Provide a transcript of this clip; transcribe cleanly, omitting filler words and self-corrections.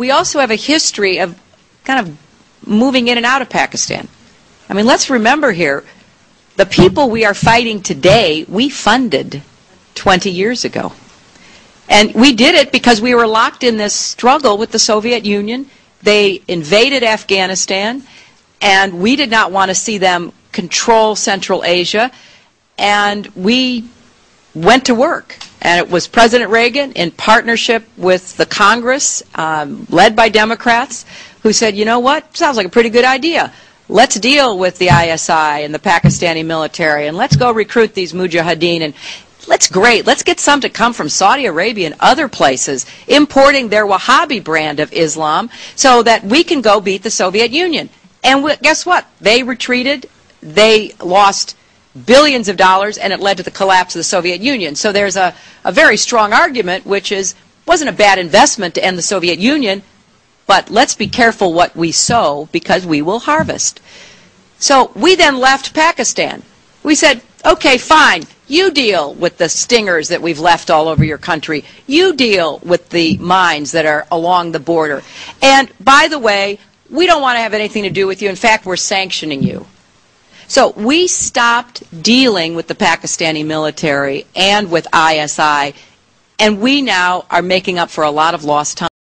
we also have a history of kind of moving in and out of Pakistan. I mean, let's remember here, the people we are fighting today, we funded 20 years ago. And we did it because we were locked in this struggle with the Soviet Union. They invaded Afghanistan, and we did not want to see them control Central Asia. And we went to work. And it was President Reagan, in partnership with the Congress, led by Democrats, who said, you know what, sounds like a pretty good idea. Let's deal with the ISI and the Pakistani military, and let's go recruit these mujahideen. And let's get some to come from Saudi Arabia and other places, importing their Wahhabi brand of Islam, so that we can go beat the Soviet Union. And guess what? They retreated. They lost billions of dollars, and it led to the collapse of the Soviet Union. So there's a very strong argument, which is, wasn't a bad investment to end the Soviet Union, but let's be careful what we sow, because we will harvest. So we then left Pakistan. We said, okay, fine, you deal with the stingers that we've left all over your country. You deal with the mines that are along the border. And by the way, we don't want to have anything to do with you. In fact, we're sanctioning you. So we stopped dealing with the Pakistani military and with ISI, and we now are making up for a lot of lost time.